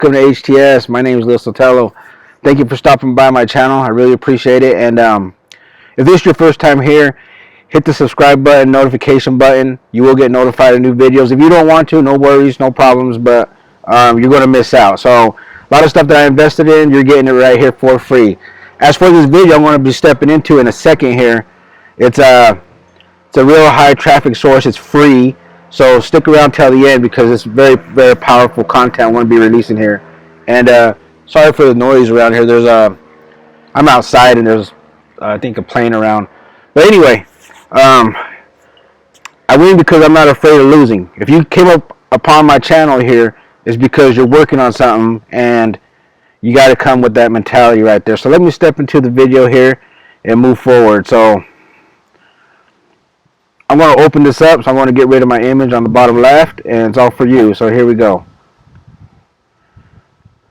Welcome to HTS. My name is Lil Sotelo. Thank you for stopping by my channel. I really appreciate it. And if this is your first time here, hit the subscribe button, notification button. You will get notified of new videos. If you don't want to, no worries, no problems, but you're going to miss out. So a lot of stuff that I invested in, you're getting it right here for free. As for this video, I'm going to be stepping into in a second here. It's a real high traffic source. It's free. So stick around till the end because it's very, very powerful content I'm going to be releasing here. And sorry for the noise around here. I'm outside and there's I think a plane around. But anyway, I win because I'm not afraid of losing. If you came up upon my channel here, it's because you're working on something and you got to come with that mentality right there. So let me step into the video here and move forward. So I'm going to open this up, so I'm going to get rid of my image on the bottom left, and it's all for you. So here we go.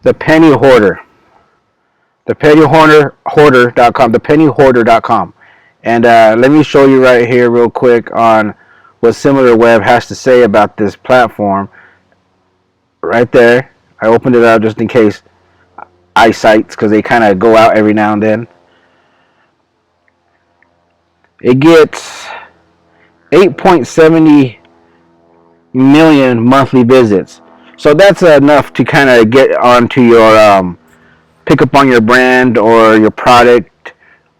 The Penny Hoarder. The Penny Hoarder.com. The pennyhoarder.com. And let me show you right here real quick on what SimilarWeb has to say about this platform. Right there. I opened it up just in case eyesights, because they kind of go out every now and then. It gets 8.70 million monthly visits. So that's enough to kind of get onto your pick up on your brand or your product,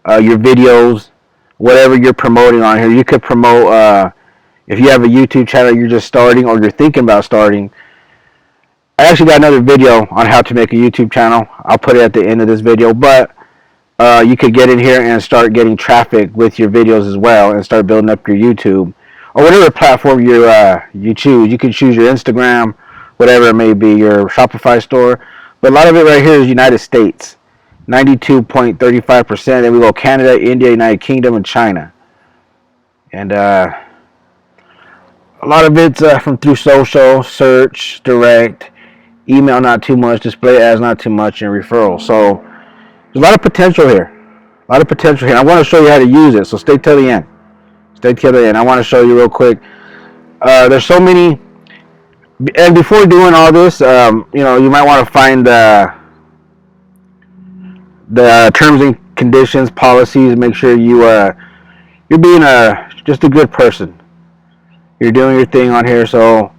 your videos, whatever you're promoting on here. You could promote if you have a YouTube channel you're just starting or you're thinking about starting. I actually got another video on how to make a YouTube channel. I'll put it at the end of this video, but you could get in here and start getting traffic with your videos as well and start building up your YouTube or whatever platform you choose. You can choose your Instagram, whatever it may be, your Shopify store. But a lot of it right here is United States, 92.35%. Then we go Canada, India, United Kingdom, and China. And a lot of it's from through social, search, direct, email not too much, display ads not too much, and referral. So there's a lot of potential here. A lot of potential here. I want to show you how to use it, so stay till the end. Stay till the end. I want to show you real quick. There's so many, and before doing all this, you might want to find the terms and conditions, policies. Make sure you're being just a good person. You're doing your thing on here. So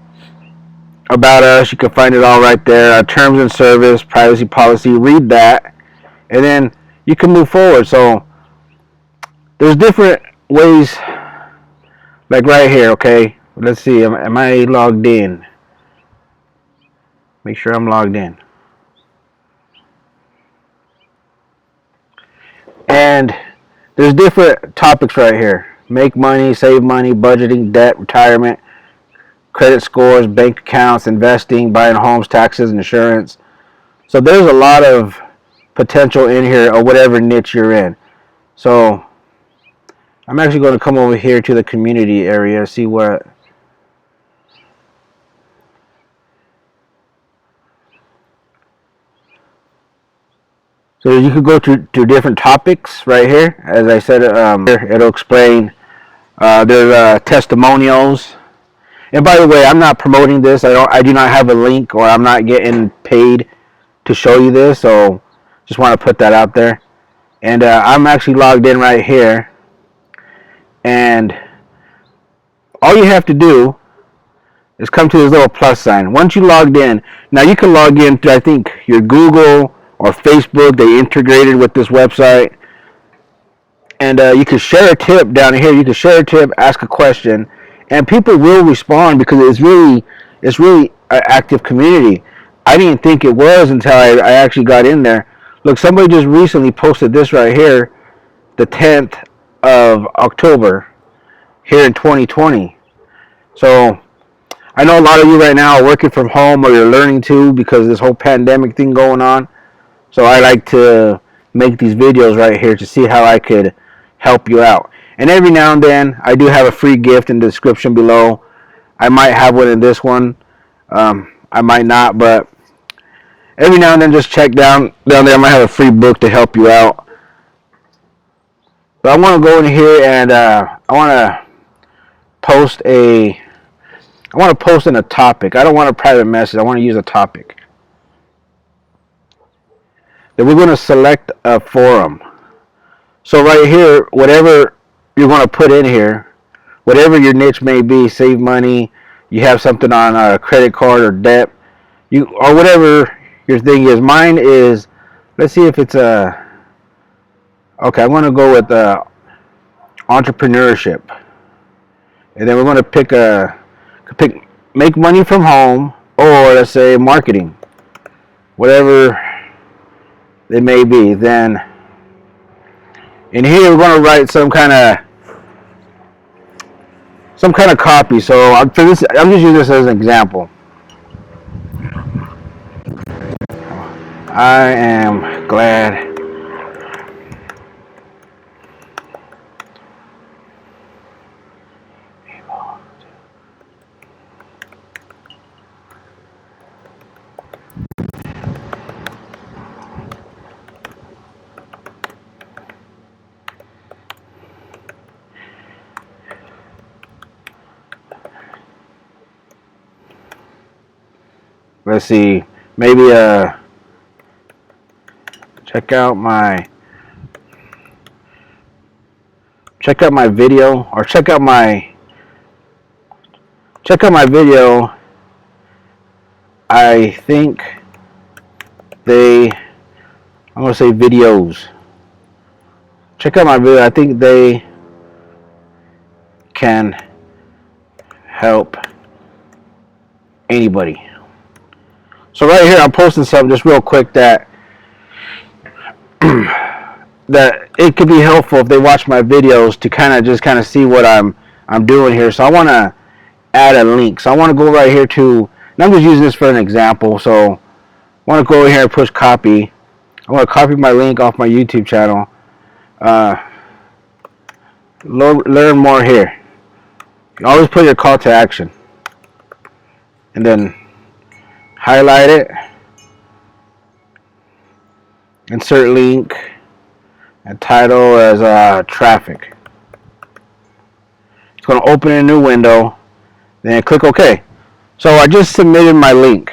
about us, you can find it all right there. Terms and service, privacy policy. Read that. And then you can move forward. So there's different ways, like right here, okay? Let's see, am I logged in? Make sure I'm logged in. And there's different topics right here. Make money, save money, budgeting, debt, retirement, credit scores, bank accounts, investing, buying homes, taxes, insurance. So there's a lot of potential in here or whatever niche you're in. So I'm actually going to come over here to the community area, see what so you could go to different topics right here. As I said, it'll explain. There's testimonials. And by the way, I'm not promoting this. I do not have a link, or I'm not getting paid to show you this. So just want to put that out there. And I'm actually logged in right here. And all you have to do is come to this little plus sign. Once you logged in, now you can log in to, I think, your Google or Facebook. They integrated with this website. And you can share a tip down here. You can share a tip, ask a question, and people will respond because it's really an active community. I didn't think it was until I actually got in there. Look, somebody just recently posted this right here, the 10th of October here in 2020. So I know a lot of you right now are working from home, or you're learning to, because of this whole pandemic thing going on. So I like to make these videos right here to see how I could help you out. And every now and then I do have a free gift in the description below. I might have one in this one. I might not, but every now and then just check down there. I might have a free book to help you out. But I want to go in here and I want to post in a topic. I don't want a private message. I want to use a topic. then we're going to select a forum. So right here, whatever you're going to put in here, whatever your niche may be, save money, you have something on a credit card or debt, you or whatever your thing is. Mine is, let's see if it's a, okay, I'm going to go with entrepreneurship. And then we're going to pick make money from home, or let's say marketing, whatever it may be. Then in here we're going to write some kind of copy. So for this, I'm just using this as an example. I am glad let's see, maybe check out my video, or check out my video. I think I'm going to say videos. Check out my video. I think they can help anybody. So right here, I'm posting something just real quick that that it could be helpful if they watch my videos to kind of see what I'm doing here. So I want to add a link. So I want to go right here to, and I'm just using this for an example. So I want to go over here and push copy. I want to copy my link off my YouTube channel. Learn more here. You always put your call to action, and then highlight it, insert link, and title as traffic. It's going to open a new window, then click OK. So I just submitted my link.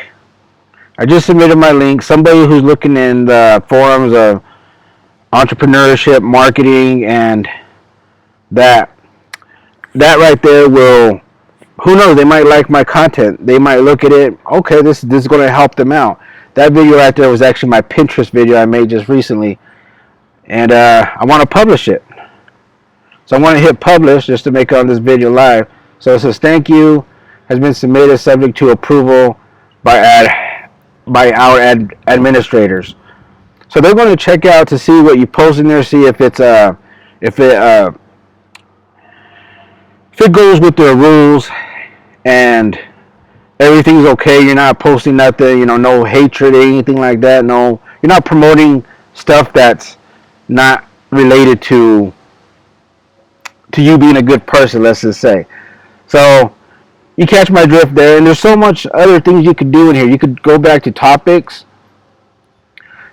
Somebody who's looking in the forums of entrepreneurship, marketing, and that right there will, who knows, they might like my content. They might look at it, okay, this is going to help them out. That video right there was actually my Pinterest video I made just recently. And I want to publish it. So I want to hit publish just to make it on this video live. So it says, thank you, has been submitted subject to approval by our administrators. So they're going to check out to see what you post in there, see if it's if it goes with their rules and everything's okay. You're not posting nothing, no hatred or anything like that. No, you're not promoting stuff that's not related to you being a good person, let's just say. So you catch my drift there, and there's so much other things you could do in here. You could go back to topics.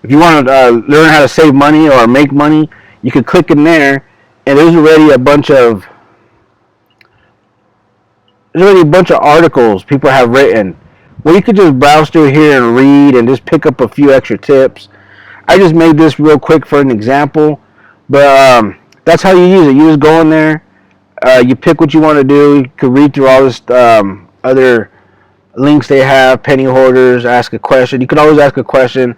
If you want to learn how to save money or make money, you could click in there, and there's already a bunch of articles people have written where you could just browse through here and read and just pick up a few extra tips. I just made this real quick for an example, but that's how you use it. You just go in there, you pick what you want to do. You could read through all this other links they have, penny hoarders, ask a question. You could always ask a question,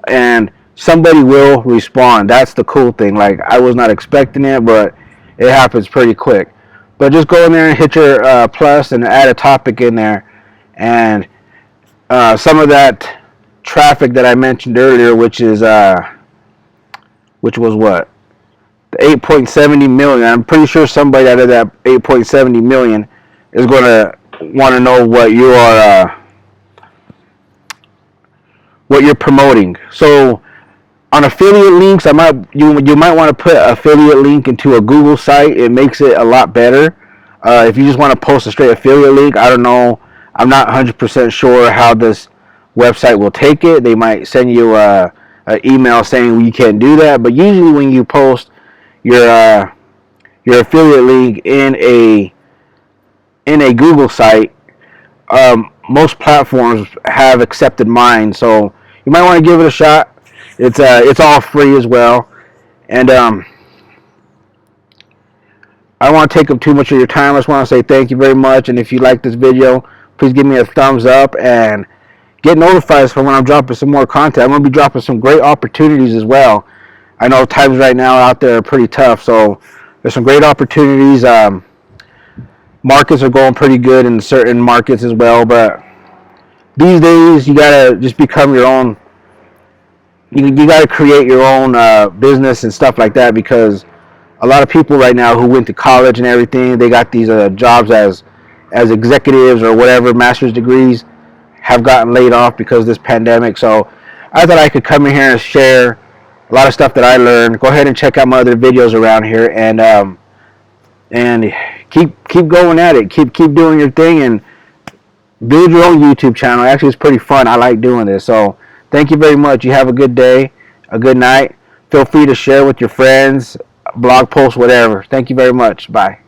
and somebody will respond. That's the cool thing. Like, I was not expecting it, but it happens pretty quick. But just go in there and hit your plus and add a topic in there, and some of that traffic that I mentioned earlier, which was what, the 8.70 million. I'm pretty sure somebody out of that 8.70 million is going to want to know what you are, what you're promoting. So on affiliate links, you might want to put an affiliate link into a Google site. It makes it a lot better. If you just want to post a straight affiliate link, I don't know. I'm not 100% sure how this website will take it. They might send you an email saying you can't do that. But usually when you post your affiliate link in a Google site, most platforms have accepted mine. So you might want to give it a shot. It's all free as well. And I don't want to take up too much of your time. I just want to say thank you very much. And if you like this video, please give me a thumbs up and get notified for when I'm dropping some more content. I'm going to be dropping some great opportunities as well. I know times right now out there are pretty tough, so there's some great opportunities. Markets are going pretty good in certain markets as well, but these days you gotta just become your own. You gotta create your own business and stuff like that, because a lot of people right now who went to college and everything, they got these jobs as executives or whatever, master's degrees, have gotten laid off because of this pandemic. So I thought I could come in here and share a lot of stuff that I learned. Go ahead and check out my other videos around here, and keep going at it. Keep doing your thing and build your own YouTube channel. Actually, it's pretty fun. I like doing this. So thank you very much. You have a good day, a good night. Feel free to share with your friends, blog posts, whatever. Thank you very much. Bye.